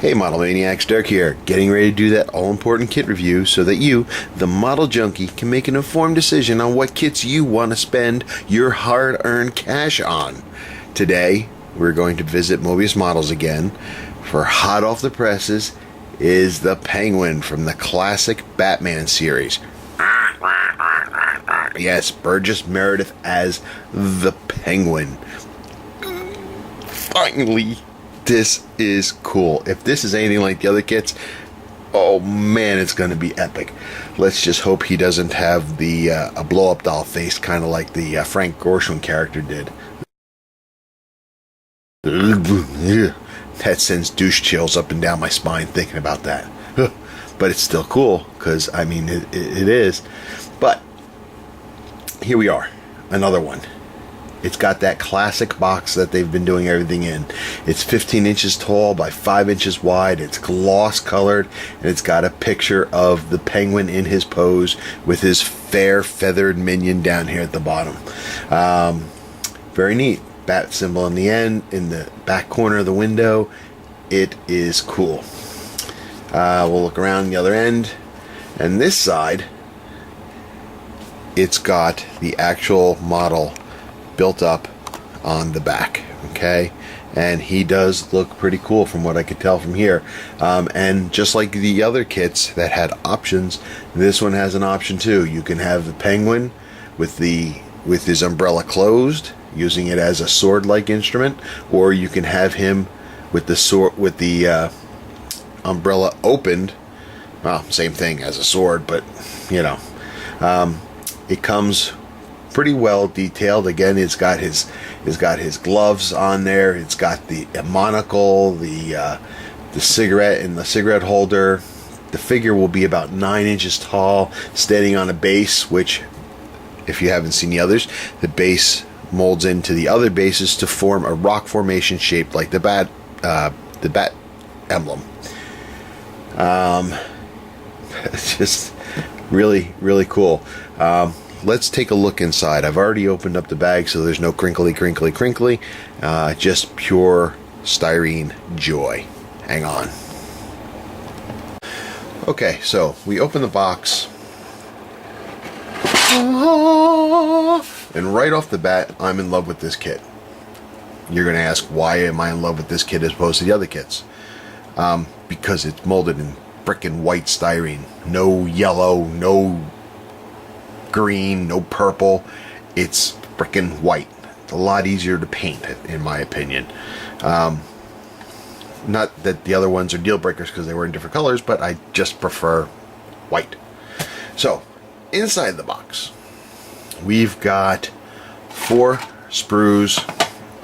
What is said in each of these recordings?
Hey Model Maniacs, Dirk here, getting ready to do that all-important kit review so that you, the model junkie, can make an informed decision on what kits you want to spend your hard-earned cash on. Today, we're going to visit Moebius Models again. For hot off the presses is the Penguin from the classic Batman series. Yes, Burgess Meredith as the Penguin. Finally! This is cool. If this is anything like the other kits, oh man, it's going to be epic. Let's just hope he doesn't have the a blow-up doll face, kind of like the Frank Gorshin character did. That sends douche chills up and down my spine thinking about that. But it's still cool, because, I mean, it is. But, here we are. Another one. It's got that classic box that they've been doing everything in. It's 15 inches tall by 5 inches wide. It's gloss colored, and it's got a picture of the Penguin in his pose with his fair feathered minion down here at the bottom. Very neat. Bat symbol on the end, in the back corner of the window. It is cool. We'll look around the other end, and this side, it's got the actual model built up on the back, okay, and he does look pretty cool from what I could tell from here. And just like the other kits that had options, this one has an option too. You can have the Penguin with his umbrella closed, using it as a sword-like instrument, or you can have him with the sword, with the umbrella opened. Well, same thing as a sword, but you know, it comes pretty well detailed. Again, it's got his gloves on there. It's got the monocle, the cigarette and the cigarette holder. The figure will be about 9 inches tall, standing on a base, which, if you haven't seen the others, the base molds into the other bases to form a rock formation shaped like the bat emblem. It's just really, really cool. Let's take a look inside. I've already opened up the bag, so there's no crinkly. Just pure styrene joy. Hang on. Okay, so we open the box. And right off the bat, I'm in love with this kit. You're going to ask, why am I in love with this kit as opposed to the other kits? Because it's molded in frickin' white styrene. No yellow, no green, no purple. It's frickin' white. It's a lot easier to paint, in my opinion. Not that the other ones are deal breakers because they were in different colors, but I just prefer white. So, inside the box, we've got 4 sprues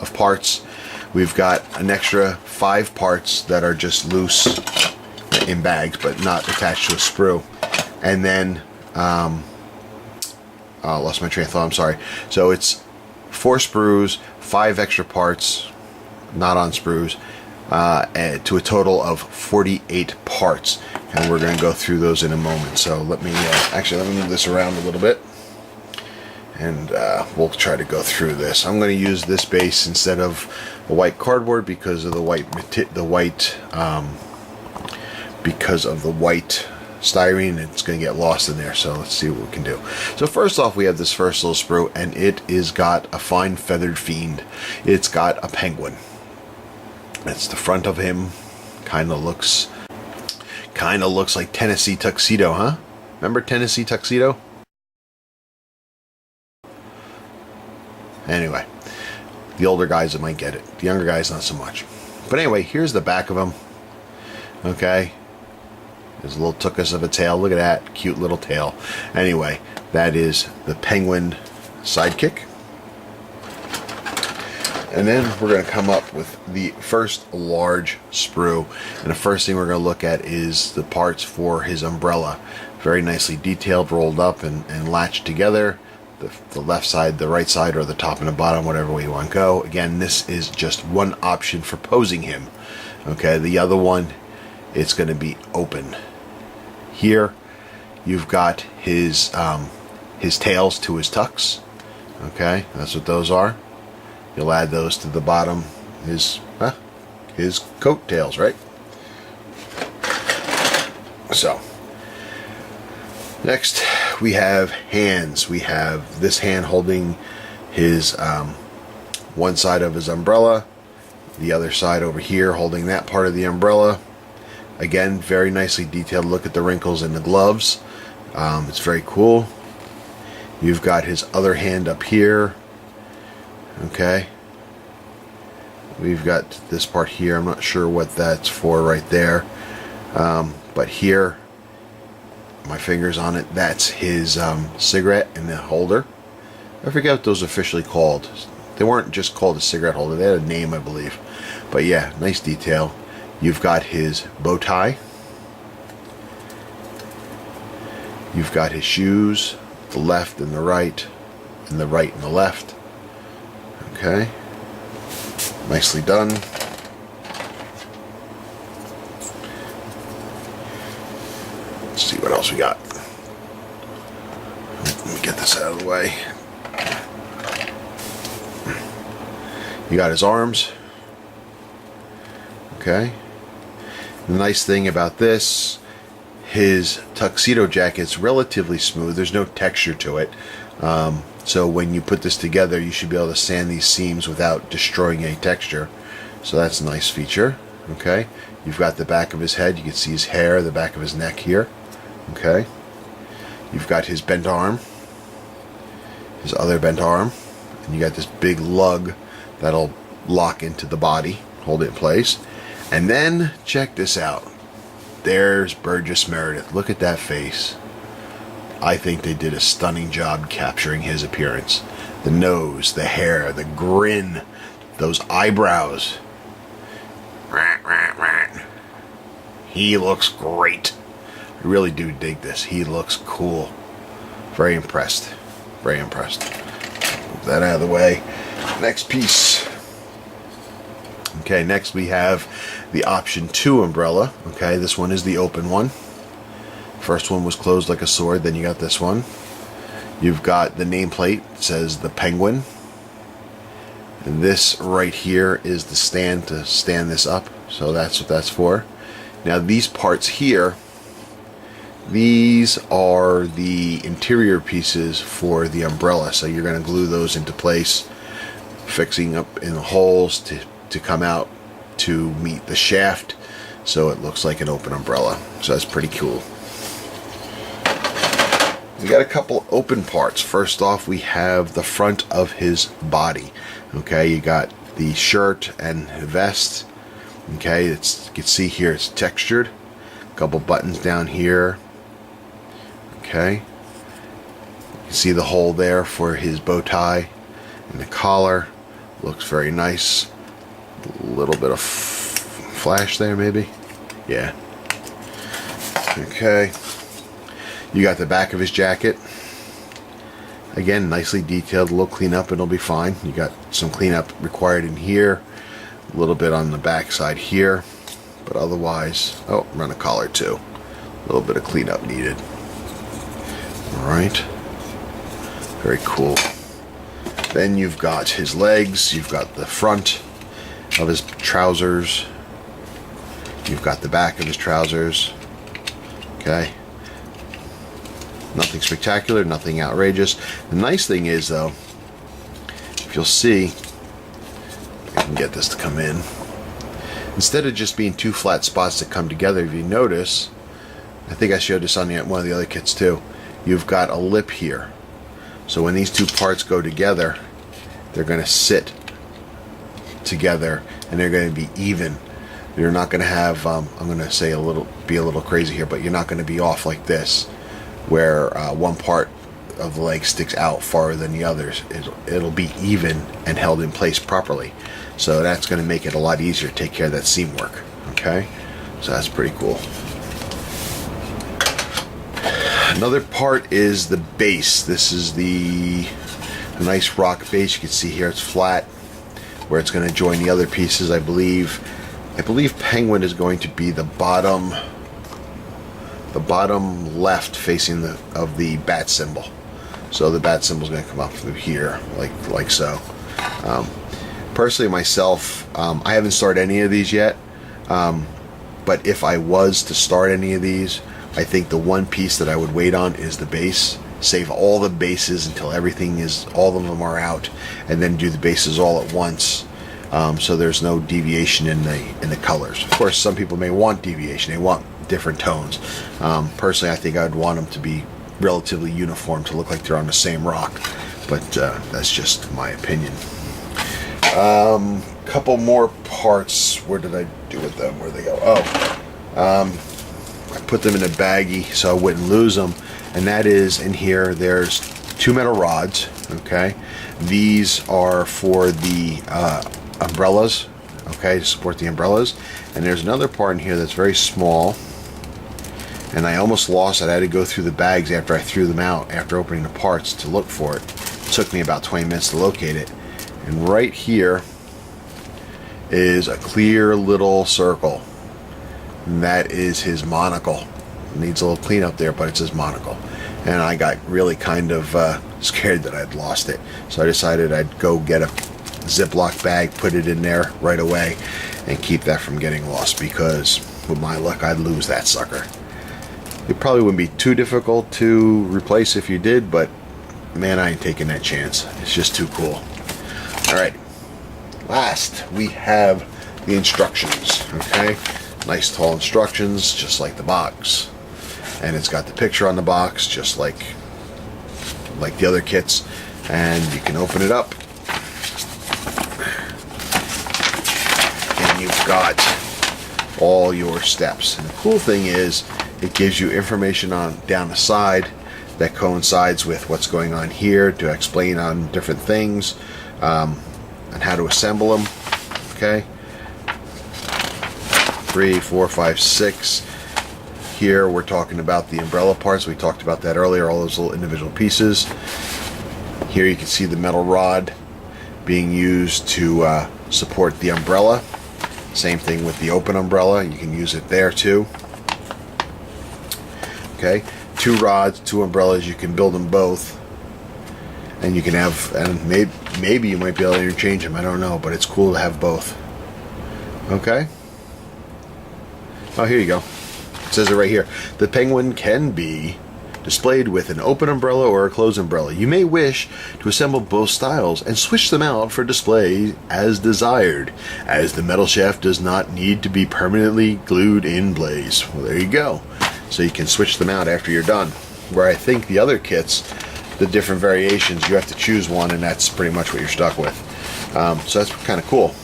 of parts. We've got an extra 5 parts that are just loose in bags, but not attached to a sprue. And then, I lost my train of thought, I'm sorry. So it's 4 sprues, 5 extra parts, not on sprues, to a total of 48 parts. And we're going to go through those in a moment. So let me move this around a little bit, and we'll try to go through this. I'm going to use this base instead of a white cardboard because of the white styrene. It's going to get lost in there, so let's see what we can do. So first off, we have this first little sprue, and it is got a fine feathered fiend. It's got a penguin. That's the front of him. Kind of looks like Tennessee Tuxedo, huh? Remember Tennessee Tuxedo? Anyway, the older guys might get it. The younger guys, not so much. But anyway, here's the back of him. Okay. There's a little tuchus of a tail. Look at that cute little tail. Anyway, that is the Penguin sidekick. And then we're going to come up with the first large sprue. And the first thing we're going to look at is the parts for his umbrella. Very nicely detailed, rolled up and latched together. The left side, the right side, or the top and the bottom, whatever way you want to go. Again, this is just one option for posing him. Okay, the other one, it's going to be open. Here, you've got his tails to his tucks. Okay, that's what those are. You'll add those to the bottom. His coat tails, right? So next we have hands. We have this hand holding his one side of his umbrella, the other side over here holding that part of the umbrella. Again, very nicely detailed. Look at the wrinkles in the gloves. It's very cool. You've got his other hand up here. Okay. We've got this part here. I'm not sure what that's for right there. But here, my finger's on it. That's his cigarette in the holder. I forget what those are officially called. They weren't just called a cigarette holder. They had a name, I believe. But yeah, nice detail. You've got his bow tie. You've got his shoes, the left and the right and the left. Okay. Nicely done. Let's see what else we got. Let me get this out of the way. You got his arms. Okay. The nice thing about this, his tuxedo jacket's relatively smooth. There's no texture to it. So when you put this together, you should be able to sand these seams without destroying any texture. So that's a nice feature. Okay. You've got the back of his head. You can see his hair, the back of his neck here. Okay. You've got his bent arm, his other bent arm, and you got this big lug that'll lock into the body, hold it in place. And then check this out. There's Burgess Meredith. Look at that face. I think they did a stunning job capturing his appearance. The nose, the hair, the grin, those eyebrows. He looks great. I really do dig this. He looks cool. Very impressed. Very impressed. Move that out of the way. Next piece. Okay, next we have the option 2 umbrella. Okay, this one is the open one. First one was closed like a sword, then you got this one. You've got the nameplate. It says the Penguin. And this right here is the stand to stand this up. So that's what that's for. Now these parts here, these are the interior pieces for the umbrella. So you're going to glue those into place, fixing up in the holes to come out to meet the shaft, so it looks like an open umbrella. So that's pretty cool. We got a couple open parts. First off, we have the front of his body. Okay, you got the shirt and vest. Okay, you can see here it's textured. A couple buttons down here. Okay, you can see the hole there for his bow tie and the collar. Looks very nice. A little bit of flash there, maybe. Yeah. Okay. You got the back of his jacket. Again, nicely detailed. A little cleanup and it'll be fine. You got some cleanup required in here. A little bit on the back side here. But otherwise, oh, run a collar too. A little bit of cleanup needed. Alright. Very cool. Then you've got his legs. You've got the front of his trousers. You've got the back of his trousers. Okay. Nothing spectacular, nothing outrageous. The nice thing is, though, if you'll see, I can get this to come in. Instead of just being two flat spots that come together, if you notice, I think I showed this on one of the other kits too, you've got a lip here. So when these two parts go together, they're going to sit together and they're going to be even. You're not going to have, I'm going to say be a little crazy here, but you're not going to be off like this, where one part of the leg sticks out farther than the others. It'll be even and held in place properly. So that's going to make it a lot easier to take care of that seam work. Okay, so that's pretty cool. Another part is the base. This is the nice rock base. You can see here it's flat, where it's going to join the other pieces. I believe Penguin is going to be the bottom left facing of the bat symbol. So the bat symbol is going to come up through here, like so. Personally, myself, I haven't started any of these yet. But if I was to start any of these, I think the one piece that I would wait on is the base. Save all the bases until all of them are out, and then do the bases all at once. So there's no deviation in the colors. Of course, some people may want deviation. They want different tones. Personally, I think I'd want them to be relatively uniform, to look like they're on the same rock. But that's just my opinion. Couple more parts. Where did I do with them? Where'd they go? I put them in a baggie so I wouldn't lose them. And that is, in here, there's 2 metal rods. Okay, these are for the umbrellas. Okay, to support the umbrellas. And there's another part in here that's very small, and I almost lost it. I had to go through the bags after I threw them out, after opening the parts, to look for it. It took me about 20 minutes to locate it. And right here is a clear little circle, and that is his monocle. It needs a little cleanup there, but it's his monocle. And I got really kind of scared that I'd lost it, so I decided I'd go get a Ziploc bag, put it in there right away, and keep that from getting lost, because with my luck I'd lose that sucker. It probably wouldn't be too difficult to replace if you did, but man, I ain't taking that chance. It's just too cool. Alright, last we have the instructions. Okay, nice tall instructions, just like the box, and it's got the picture on the box, just like the other kits. And you can open it up, and you've got all your steps. And the cool thing is, it gives you information on down the side that coincides with what's going on here, to explain on different things, and how to assemble them. Okay, 3, 4, 5, 6. Here we're talking about the umbrella parts. We talked about that earlier, all those little individual pieces. Here you can see the metal rod being used to support the umbrella. Same thing with the open umbrella. You can use it there too. Okay, 2 rods, 2 umbrellas. You can build them both, and you can have, and maybe you might be able to interchange them. I don't know, but it's cool to have both. Okay. Oh, here you go. It says it right here. The Penguin can be displayed with an open umbrella or a closed umbrella. You may wish to assemble both styles and switch them out for display as desired, as the metal shaft does not need to be permanently glued in place. Well, there you go. So you can switch them out after you're done. Where I think the other kits, the different variations, you have to choose one, and that's pretty much what you're stuck with. So that's kind of cool.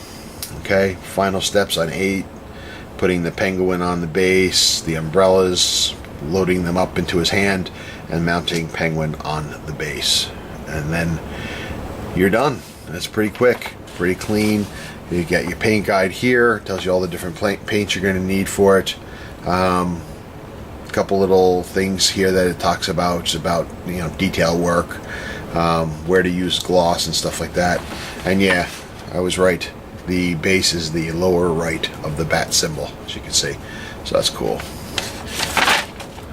Okay, final steps on 8. Putting the Penguin on the base, the umbrellas, loading them up into his hand, and mounting Penguin on the base. And then you're done. That's pretty quick, pretty clean. You get your paint guide here. It tells you all the different paints you're going to need for it. A couple little things here that it talks about, just about, you know, detail work, where to use gloss and stuff like that. And yeah, I was right. The base is the lower right of the bat symbol, as you can see. So that's cool.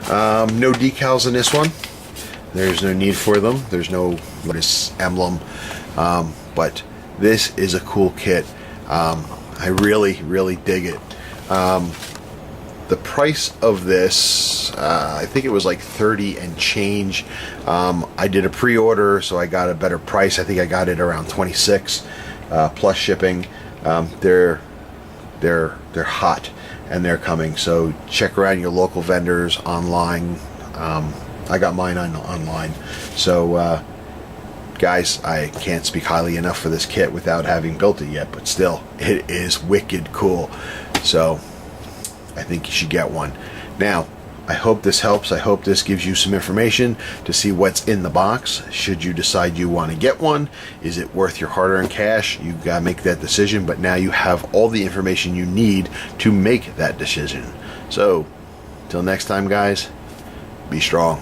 No decals in this one. There's no need for them. There's no emblem. But this is a cool kit. I really dig it. The price of this, I think it was like 30 and change. I did a pre-order, so I got a better price. I think I got it around 26 plus shipping. They're hot, and they're coming. So check around your local vendors online. I got mine online. So guys, I can't speak highly enough for this kit without having built it yet, but still, it is wicked cool. So I think you should get one. Now, I hope this helps. I hope this gives you some information to see what's in the box. Should you decide you want to get one, is it worth your hard-earned cash? You gotta make that decision, but now you have all the information you need to make that decision. So, till next time, guys, be strong.